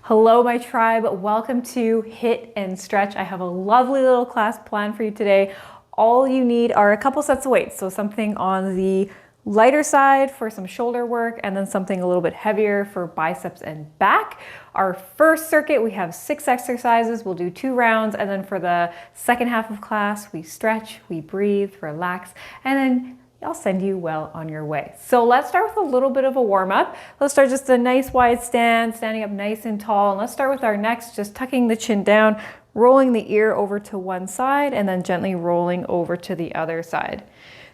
Hello, my tribe. Welcome to Hit and Stretch. I have a lovely little class planned for you today. All you need are a couple sets of weights. So something on the lighter side for some shoulder work, and then something a little bit heavier for biceps and back. Our first circuit, we have 6 exercises. We'll do 2 rounds. And then for the second half of class, we stretch, we breathe, relax, and then I'll send you well on your way. So let's start with a little bit of a warm up. Let's start just a nice wide stand, standing up nice and tall. And let's start with our necks, just tucking the chin down, rolling the ear over to one side, and then gently rolling over to the other side.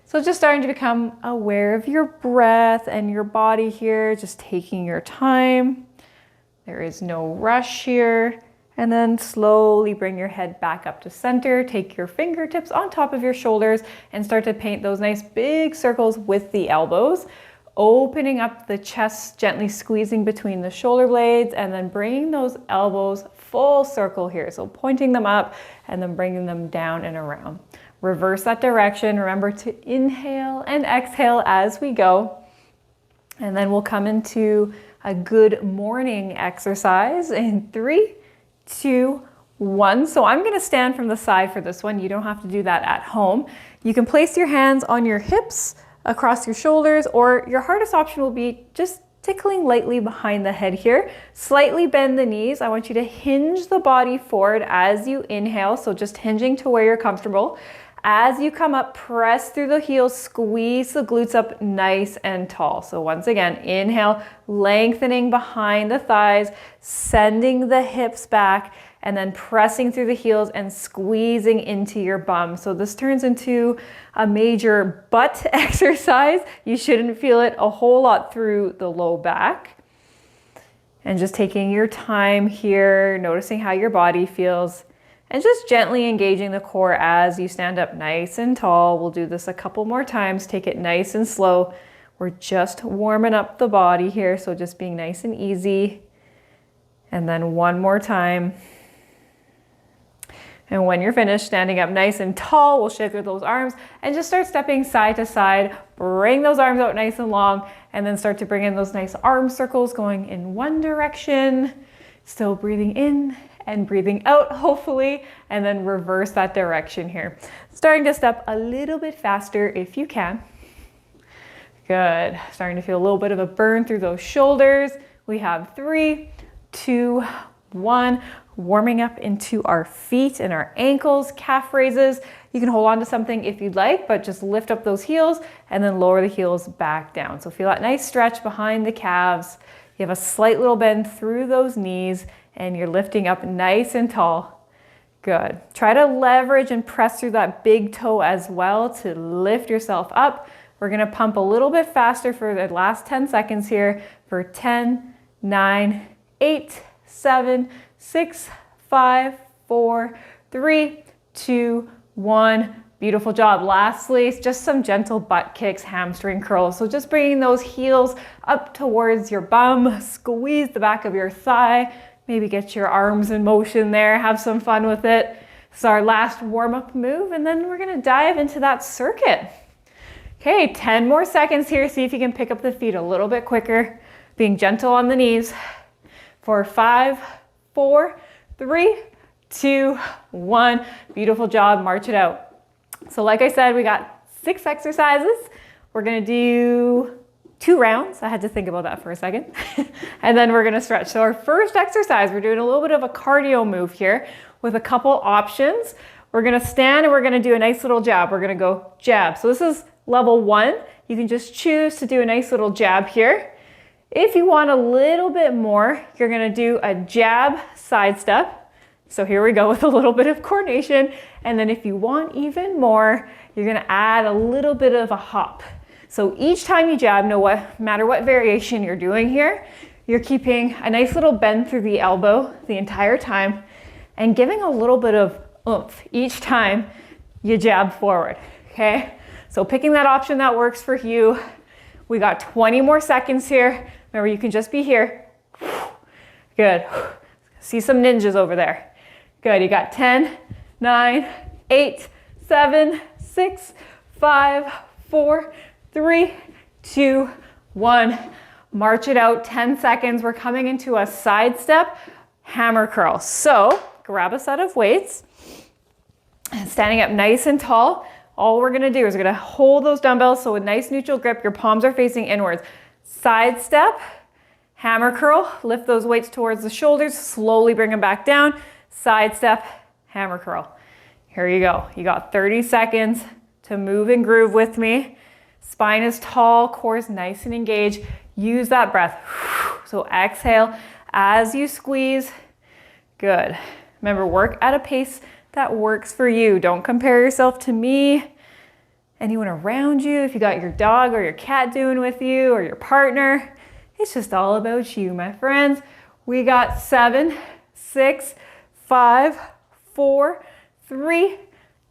So just starting to become aware of your breath and your body here, just taking your time. There is no rush here. And then slowly bring your head back up to center. Take your fingertips on top of your shoulders and start to paint those nice big circles with the elbows. Opening up the chest, gently squeezing between the shoulder blades, and then bringing those elbows full circle here. So pointing them up and then bringing them down and around. Reverse that direction. Remember to inhale and exhale as we go. And then we'll come into a good morning exercise in 3, 2, 1. So I'm going to stand from the side for this one. You don't have to do that at home. You can place your hands on your hips across your shoulders, or your hardest option will be just tickling lightly behind the head here. Slightly bend the knees. I want you to hinge the body forward as you inhale. So just hinging to where you're comfortable. As you come up, press through the heels, squeeze the glutes up nice and tall. So once again, inhale, lengthening behind the thighs, sending the hips back, and then pressing through the heels and squeezing into your bum. So this turns into a major butt exercise. You shouldn't feel it a whole lot through the low back. And just taking your time here, noticing how your body feels. And just gently engaging the core as you stand up nice and tall. We'll do this a couple more times. Take it nice and slow. We're just warming up the body here, so just being nice and easy. And then one more time. And when you're finished, standing up nice and tall, we'll shift those arms and just start stepping side to side. Bring those arms out nice and long, and then start to bring in those nice arm circles going in one direction. Still breathing in and breathing out, hopefully, and then reverse that direction here. Starting to step a little bit faster if you can. Good. Starting to feel a little bit of a burn through those shoulders. We have 3, 2, 1. Warming up into our feet and our ankles, calf raises. You can hold on to something if you'd like, but just lift up those heels and then lower the heels back down. So feel that nice stretch behind the calves. You have a slight little bend through those knees, and you're lifting up nice and tall. Good. Try to leverage and press through that big toe as well to lift yourself up. We're going to pump a little bit faster for the last 10 seconds here for 10, 9, 8, 7, 6, 5, 4, 3, 2, 1. Beautiful job. Lastly, just some gentle butt kicks, hamstring curls. So just bringing those heels up towards your bum, squeeze the back of your thigh, maybe get your arms in motion there, have some fun with it. This is our last warm-up move, and then we're gonna dive into that circuit. Okay, 10 more seconds here. See if you can pick up the feet a little bit quicker, being gentle on the knees. For 5, 4, 3, 2, 1. Beautiful job, march it out. So like I said, we got 6 exercises. We're gonna do 2 rounds. I had to think about that for a second. And then we're gonna stretch. So our first exercise, we're doing a little bit of a cardio move here with a couple options. We're gonna stand and we're gonna do a nice little jab. We're gonna go jab. So this is level 1. You can just choose to do a nice little jab here. If you want a little bit more, you're gonna do a jab side step. So here we go with a little bit of coordination. And then if you want even more, you're gonna add a little bit of a hop. So each time you jab, no matter what variation you're doing here, you're keeping a nice little bend through the elbow the entire time and giving a little bit of oomph each time you jab forward, okay? So picking that option that works for you. We got 20 more seconds here. Remember, you can just be here. Good. See some ninjas over there. Good, you got 10, 9, 8, 7, 6, 5, 4, 3, 2, 1. March it out, 10 seconds. We're coming into a side step hammer curl. So grab a set of weights, standing up nice and tall. All we're gonna do is we're gonna hold those dumbbells so a nice neutral grip, your palms are facing inwards. Side step, hammer curl, lift those weights towards the shoulders, slowly bring them back down. Side step, hammer curl. Here you go. You got 30 seconds to move and groove with me. Spine is tall, core is nice and engaged. Use that breath. So exhale as you squeeze. Good. Remember, work at a pace that works for you. Don't compare yourself to me, anyone around you. If you got your dog or your cat doing with you or your partner, it's just all about you, my friends. We got 7, 6, 5, 4, 3,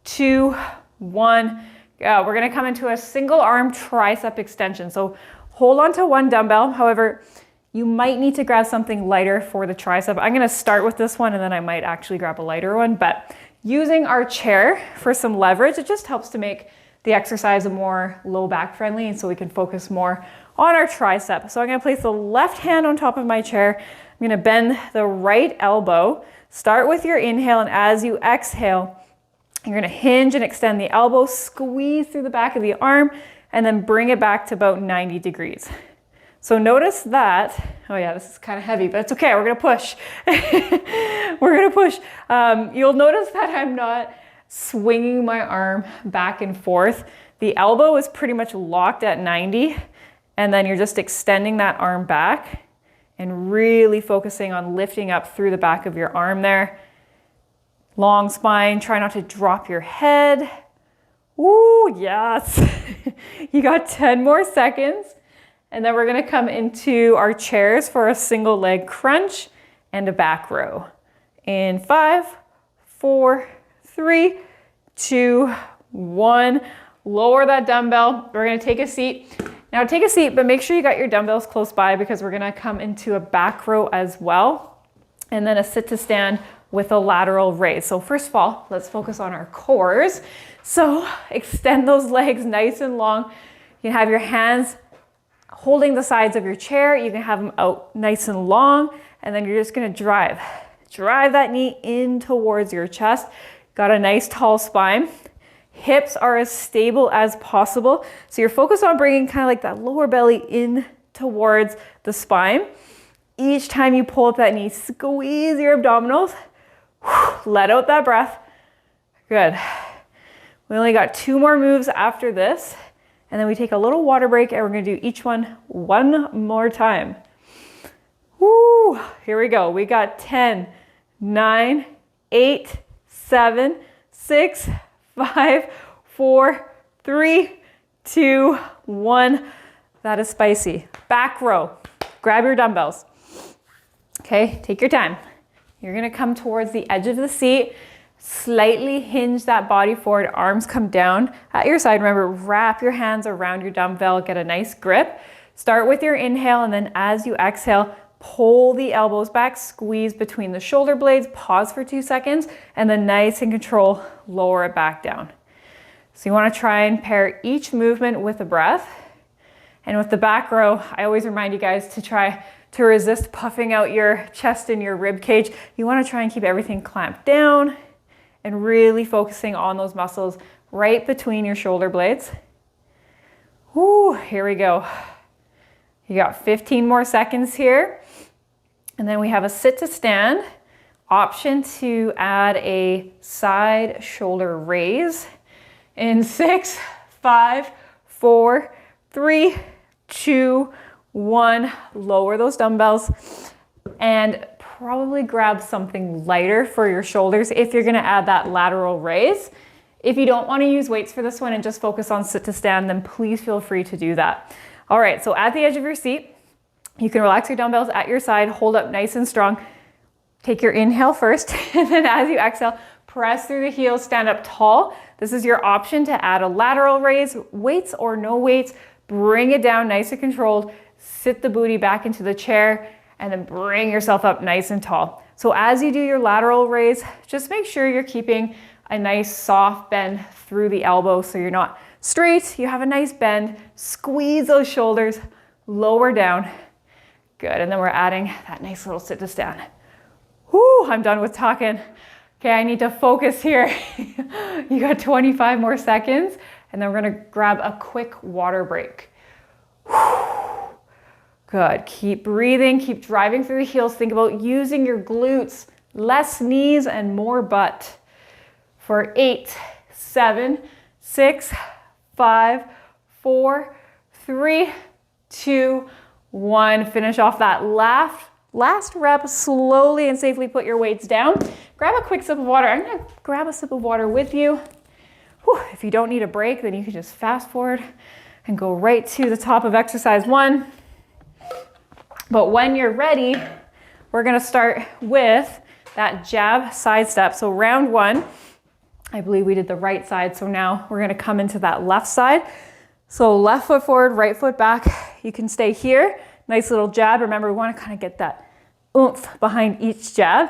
2, 1. Go. We're gonna come into a single arm tricep extension. So hold on to one dumbbell. However, you might need to grab something lighter for the tricep. I'm gonna start with this one and then I might actually grab a lighter one, but using our chair for some leverage, it just helps to make the exercise more low back friendly, and so we can focus more on our tricep. So I'm gonna place the left hand on top of my chair. I'm gonna bend the right elbow. Start with your inhale, and as you exhale, you're gonna hinge and extend the elbow, squeeze through the back of the arm, and then bring it back to about 90 degrees. So notice that, oh yeah, this is kind of heavy, but it's okay, we're gonna push. We're gonna push. You'll notice that I'm not swinging my arm back and forth. The elbow is pretty much locked at 90, and then you're just extending that arm back and really focusing on lifting up through the back of your arm there. Long spine, try not to drop your head. Ooh, yes. You got 10 more seconds. And then we're gonna come into our chairs for a single leg crunch and a back row. In 5, 4, 3, 2, 1. Lower that dumbbell. We're gonna take a seat. Now take a seat, but make sure you got your dumbbells close by because we're gonna come into a back row as well. And then a sit to stand with a lateral raise. So first of all, let's focus on our cores. So extend those legs nice and long. You can have your hands holding the sides of your chair. You can have them out nice and long, and then you're just gonna drive that knee in towards your chest. Got a nice tall spine. Hips are as stable as possible. So you're focused on bringing kind of like that lower belly in towards the spine. Each time you pull up that knee, squeeze your abdominals. Let out that breath. Good. We only got 2 more moves after this. And then we take a little water break and we're gonna do each one more time. Woo, here we go. We got 10, 9, 8, 7, 6, 5, 4, 3, 2, 1. That is spicy. Back row, grab your dumbbells. Okay, take your time. You're gonna come towards the edge of the seat. Slightly hinge that body forward, arms come down at your side. Remember, wrap your hands around your dumbbell, get a nice grip. Start with your inhale, and then as you exhale, pull the elbows back, squeeze between the shoulder blades, pause for 2 seconds, and then nice and control, lower it back down. So you wanna try and pair each movement with a breath. And with the back row, I always remind you guys to try to resist puffing out your chest and your rib cage. You wanna try and keep everything clamped down and really focusing on those muscles right between your shoulder blades. Woo, here we go. You got 15 more seconds here. And then we have a sit to stand. Option to add a side shoulder raise. In 6, 5, 4, 3, 2, 1. Lower those dumbbells and probably grab something lighter for your shoulders if you're gonna add that lateral raise. If you don't wanna use weights for this one and just focus on sit to stand, then please feel free to do that. All right, so at the edge of your seat, you can relax your dumbbells at your side, hold up nice and strong. Take your inhale first, and then as you exhale, press through the heels, stand up tall. This is your option to add a lateral raise, weights or no weights. Bring it down nice and controlled, sit the booty back into the chair, and then bring yourself up nice and tall. So as you do your lateral raise, just make sure you're keeping a nice soft bend through the elbow so you're not straight, you have a nice bend. Squeeze those shoulders, lower down. Good, and then we're adding that nice little sit to stand. I'm done with talking. Okay, I need to focus here. You got 25 more seconds, and then we're gonna grab a quick water break. Good, keep breathing, keep driving through the heels. Think about using your glutes, less knees and more butt. For 8, 7, 6, 5, 4, 3, 2, 1. Finish off that last rep. Slowly and safely put your weights down. Grab a quick sip of water. I'm gonna grab a sip of water with you. Whew. If you don't need a break, then you can just fast forward and go right to the top of exercise 1. But when you're ready, we're gonna start with that jab side step. So round 1, I believe we did the right side. So now we're gonna come into that left side. So left foot forward, right foot back. You can stay here. Nice little jab. Remember, we wanna kind of get that oomph behind each jab.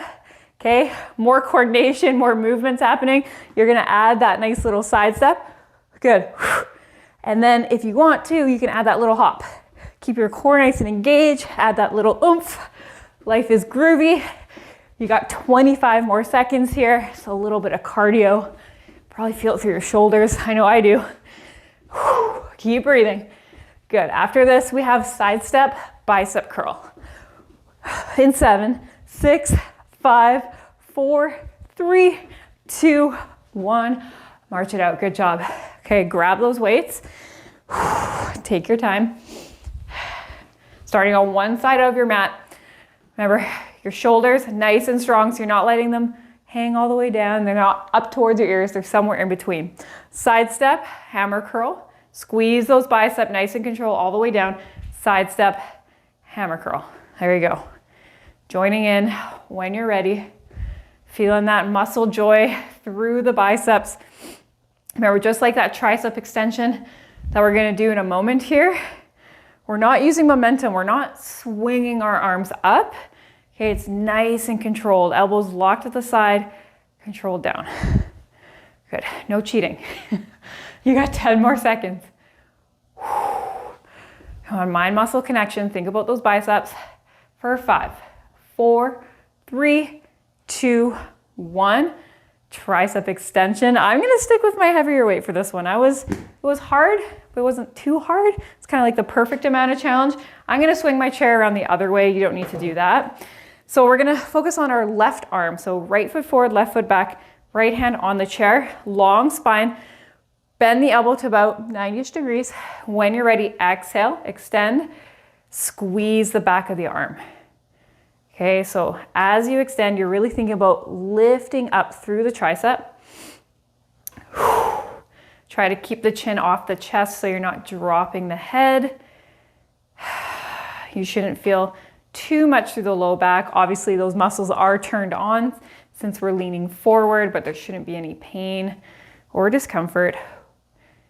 Okay, more coordination, more movements happening. You're gonna add that nice little side step. Good. And then if you want to, you can add that little hop. Keep your core nice and engaged. Add that little oomph. Life is groovy. You got 25 more seconds here. So a little bit of cardio. Probably feel it through your shoulders. I know I do. Keep breathing. Good. After this, we have side step, bicep curl. In 7, 6, 5, 4, 3, 2, 1. March it out. Good job. Okay, grab those weights. Take your time. Starting on one side of your mat. Remember, your shoulders nice and strong, so you're not letting them hang all the way down. They're not up towards your ears. They're somewhere in between. Side step, hammer curl. Squeeze those biceps nice and control all the way down. Side step, hammer curl. There you go. Joining in when you're ready. Feeling that muscle joy through the biceps. Remember, just like that tricep extension that we're gonna do in a moment here, we're not using momentum. We're not swinging our arms up. Okay, it's nice and controlled. Elbows locked at the side, controlled down. Good, no cheating. You got 10 more seconds. Come on, mind-muscle connection. Think about those biceps for 5, 4, 3, 2, 1. Tricep extension. I'm gonna stick with my heavier weight for this one. It was hard, but it wasn't too hard. It's kind of like the perfect amount of challenge. I'm gonna swing my chair around the other way. You don't need to do that. So we're gonna focus on our left arm. So right foot forward, left foot back, right hand on the chair, long spine. Bend the elbow to about 90-ish degrees. When you're ready, exhale, extend, squeeze the back of the arm. Okay, so as you extend, you're really thinking about lifting up through the tricep. Try to keep the chin off the chest so you're not dropping the head. You shouldn't feel too much through the low back. Obviously, those muscles are turned on since we're leaning forward, but there shouldn't be any pain or discomfort.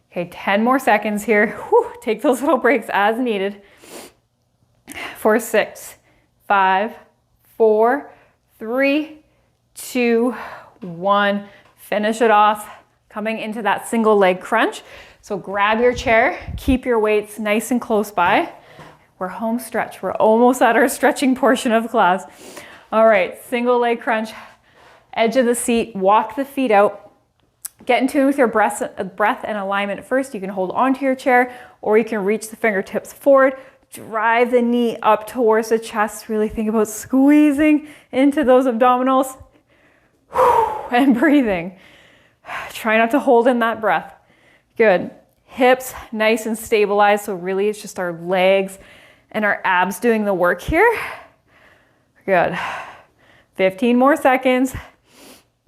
Okay, 10 more seconds here. Whew, take those little breaks as needed. For 6, 5, 4, 3, 2, 1. Finish it off. Coming into that single leg crunch. So grab your chair, keep your weights nice and close by. We're home stretch. We're almost at our stretching portion of class. All right, single leg crunch. Edge of the seat, walk the feet out. Get in tune with your breath and alignment first. You can hold onto your chair or you can reach the fingertips forward. Drive the knee up towards the chest. Really think about squeezing into those abdominals and breathing. Try not to hold in that breath. Good. Hips nice and stabilized. So really it's just our legs and our abs doing the work here. Good. 15 more seconds.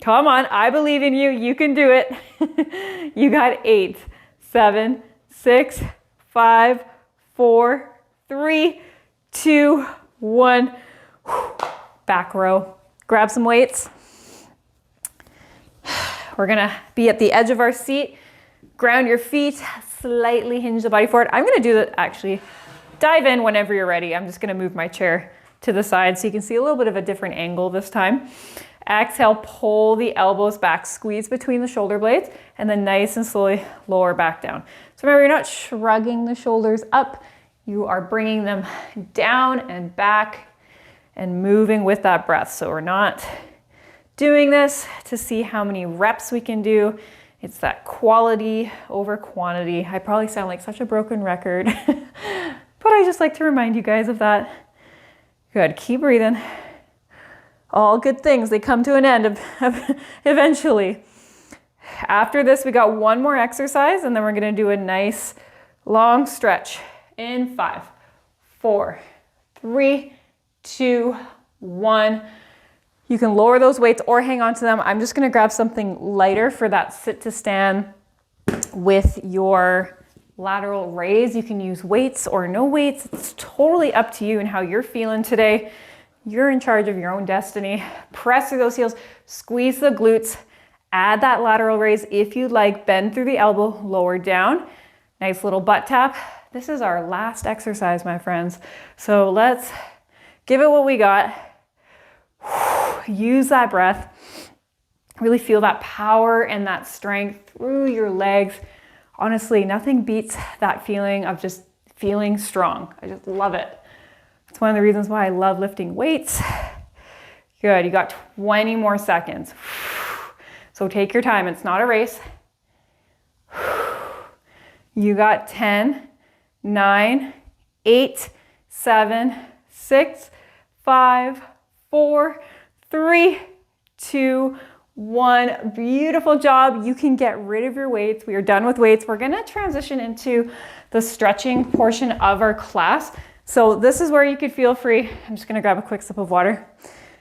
Come on, I believe in you. You can do it. You got 8, 7, 6, 5, 4, 3, 2, 1. Back row. Grab some weights. We're gonna be at the edge of our seat. Ground your feet, slightly hinge the body forward. I'm gonna do that actually. Dive in whenever you're ready. I'm just gonna move my chair to the side so you can see a little bit of a different angle this time. Exhale, pull the elbows back, squeeze between the shoulder blades, and then nice and slowly lower back down. So remember, you're not shrugging the shoulders up. You are bringing them down and back and moving with that breath. So we're not doing this to see how many reps we can do. It's that quality over quantity. I probably sound like such a broken record, but I just like to remind you guys of that. Good, keep breathing. All good things, they come to an end eventually. After this, we got one more exercise, and then we're gonna do a nice long stretch in 5, 4, 3, 2, 1. You can lower those weights or hang on to them. I'm just gonna grab something lighter for that sit to stand with your lateral raise. You can use weights or no weights. It's totally up to you and how you're feeling today. You're in charge of your own destiny. Press through those heels, squeeze the glutes, add that lateral raise if you'd like. Bend through the elbow, lower down. Nice little butt tap. This is our last exercise, my friends. So let's give it what we got. Use that breath. Really feel that power and that strength through your legs. Honestly, nothing beats that feeling of just feeling strong. I just love it. It's one of the reasons why I love lifting weights. Good, you got 20 more seconds. So take your time, it's not a race. You got 10, 9, 8, 7, 6, 5, 4, 3, 2, 1. Beautiful job. You can get rid of your weights. We are done with weights. We're going to transition into the stretching portion of our class. So this is where you could feel free. I'm just going to grab a quick sip of water.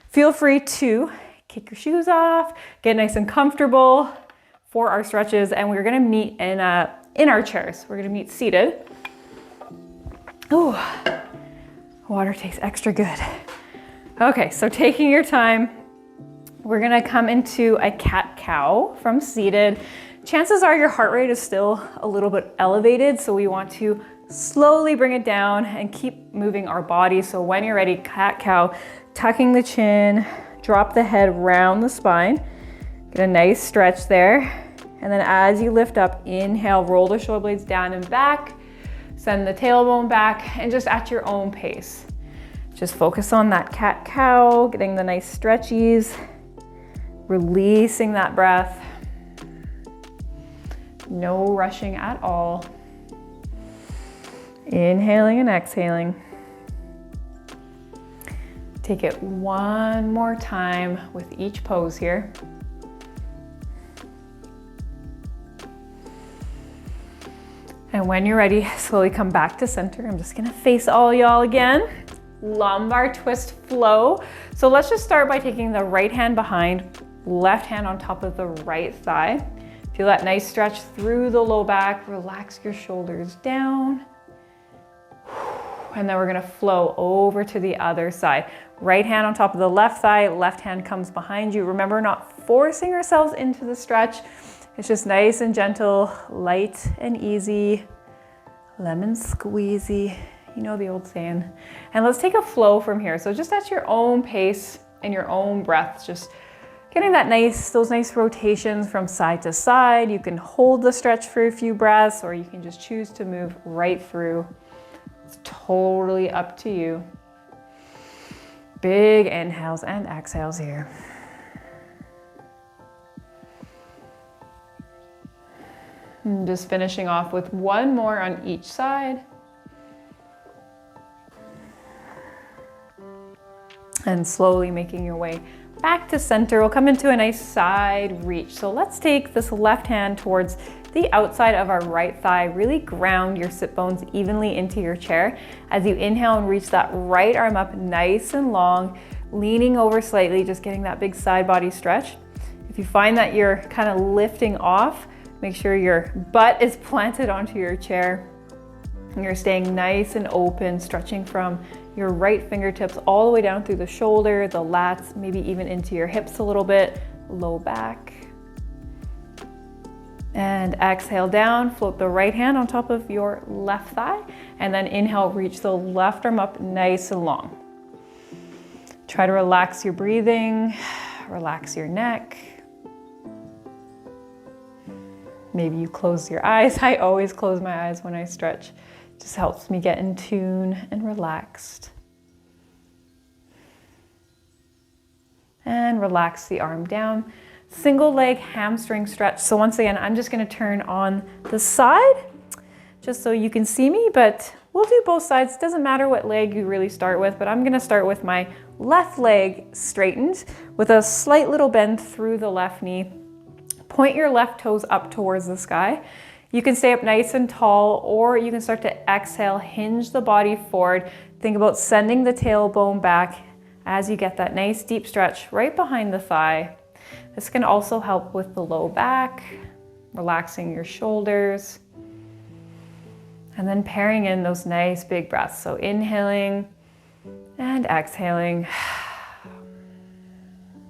Feel free to kick your shoes off, get nice and comfortable for our stretches. And we're going to meet in our chairs. We're going to meet seated. Oh, water tastes extra good. Okay, so taking your time, we're gonna come into a cat-cow from seated. Chances are your heart rate is still a little bit elevated, so we want to slowly bring it down and keep moving our body. So when you're ready, cat-cow, tucking the chin, drop the head round the spine, get a nice stretch there. And then as you lift up, inhale, roll the shoulder blades down and back, send the tailbone back, and just at your own pace. Just focus on that cat-cow, getting the nice stretchies, releasing that breath. No rushing at all. Inhaling and exhaling. Take it one more time with each pose here. And when you're ready, slowly come back to center. I'm just gonna face all y'all again. Lumbar twist flow. So let's just start by taking the right hand behind, left hand on top of the right thigh. Feel that nice stretch through the low back. Relax your shoulders down. And then we're gonna flow over to the other side. Right hand on top of the left thigh, left hand comes behind you. Remember, not forcing ourselves into the stretch. It's just nice and gentle, light and easy, lemon squeezy. You know the old saying. And let's take a flow from here. So just at your own pace and your own breath, just getting those nice rotations from side to side. You can hold the stretch for a few breaths, or you can just choose to move right through. It's totally up to you. Big inhales and exhales here. And just finishing off with one more on each side. And slowly making your way back to center. We'll come into a nice side reach. So let's take this left hand towards the outside of our right thigh. Really ground your sit bones evenly into your chair. As you inhale and reach that right arm up nice and long, leaning over slightly, just getting that big side body stretch. If you find that you're kind of lifting off, make sure your butt is planted onto your chair. And you're staying nice and open, stretching from your right fingertips all the way down through the shoulder, the lats, maybe even into your hips a little bit, low back. And exhale down, float the right hand on top of your left thigh, and then inhale, reach the left arm up nice and long. Try to relax your breathing, relax your neck. Maybe you close your eyes. I always close my eyes when I stretch. It just helps me get in tune and relaxed. and relax the arm down. Single leg hamstring stretch. So once again, I'm just going to turn on the side just so you can see me, but we'll do both sides. It doesn't matter what leg you really start with, but I'm going to start with my left leg straightened with a slight little bend through the left knee. Point your left toes up towards the sky. You can stay up nice and tall, or you can start to exhale, hinge the body forward. Think about sending the tailbone back as you get that nice deep stretch right behind the thigh. This can also help with the low back, relaxing your shoulders, and then pairing in those nice big breaths. So inhaling and exhaling.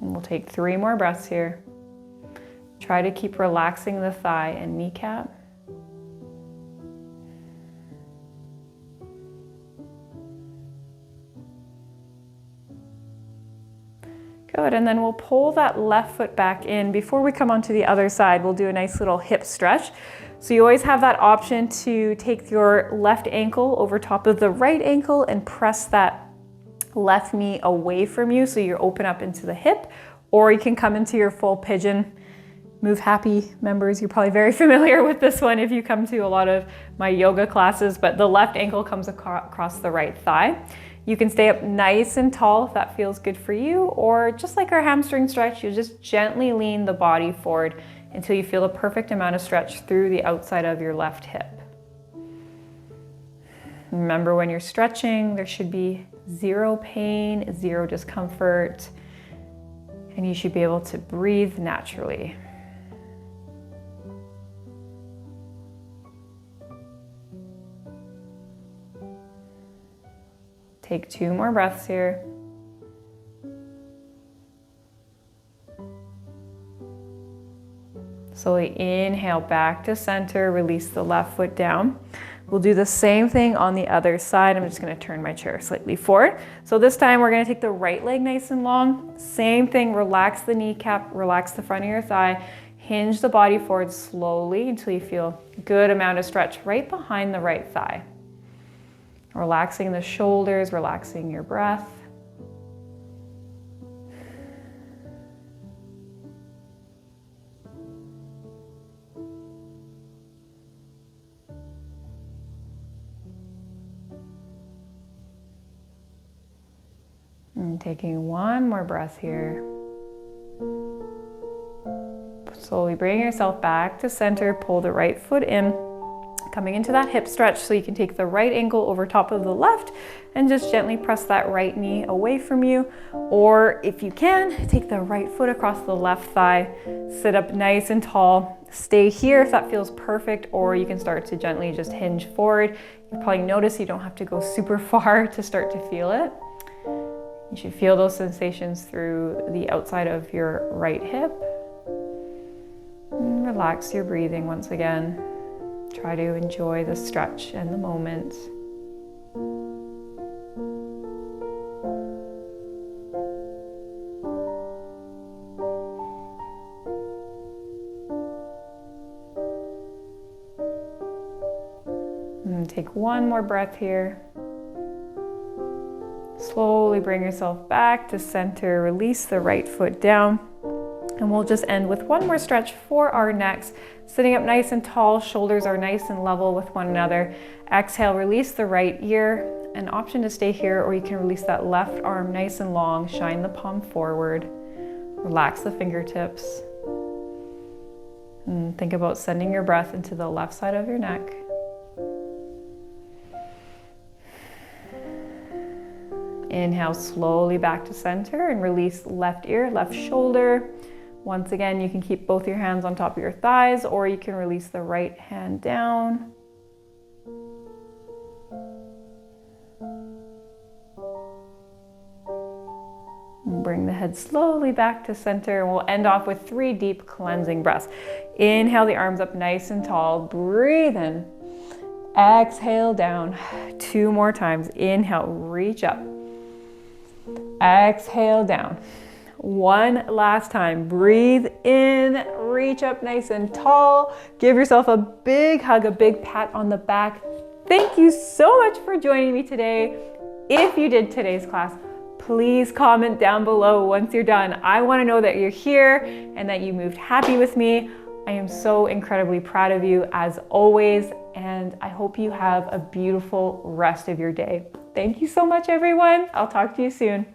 And we'll take 3 more breaths here. Try to keep relaxing the thigh and kneecap. Good, and then we'll pull that left foot back in. Before we come onto the other side, we'll do a nice little hip stretch. So you always have that option to take your left ankle over top of the right ankle and press that left knee away from you so you're open up into the hip, or you can come into your full pigeon. Move Happy members, you're probably very familiar with this one if you come to a lot of my yoga classes, but the left ankle comes across the right thigh. You can stay up nice and tall if that feels good for you, or just like our hamstring stretch, you just gently lean the body forward until you feel the perfect amount of stretch through the outside of your left hip. Remember, when you're stretching, there should be 0 pain, 0 discomfort, and you should be able to breathe naturally. Take 2 more breaths here. Slowly inhale back to center, release the left foot down. We'll do the same thing on the other side. I'm just going to turn my chair slightly forward. So this time we're going to take the right leg nice and long. Same thing, relax the kneecap, relax the front of your thigh, hinge the body forward slowly until you feel a good amount of stretch right behind the right thigh. Relaxing the shoulders, relaxing your breath. And taking 1 more breath here. Slowly bring yourself back to center, pull the right foot in. Coming into that hip stretch, so you can take the right ankle over top of the left and just gently press that right knee away from you. Or if you can, take the right foot across the left thigh, sit up nice and tall. Stay here if that feels perfect, or you can start to gently just hinge forward. You'll probably notice you don't have to go super far to start to feel it. You should feel those sensations through the outside of your right hip. And relax your breathing once again. Try to enjoy the stretch and the moment. And take 1 more breath here. Slowly bring yourself back to center, release the right foot down. And we'll just end with 1 more stretch for our necks. Sitting up nice and tall, shoulders are nice and level with one another. Exhale, release the right ear. An option to stay here, or you can release that left arm nice and long, shine the palm forward. Relax the fingertips. And think about sending your breath into the left side of your neck. Inhale slowly back to center and release left ear, left shoulder. Once again, you can keep both your hands on top of your thighs, or you can release the right hand down. And bring the head slowly back to center, and we'll end off with 3 deep cleansing breaths. Inhale the arms up nice and tall. Breathe in. Exhale down. 2 more times. Inhale, reach up. Exhale down. 1 last time. Breathe in, reach up nice and tall. Give yourself a big hug, a big pat on the back. Thank you so much for joining me today. If you did today's class, please comment down below once you're done. I want to know that you're here and that you moved happy with me. I am so incredibly proud of you as always, and I hope you have a beautiful rest of your day. Thank you so much, everyone. I'll talk to you soon.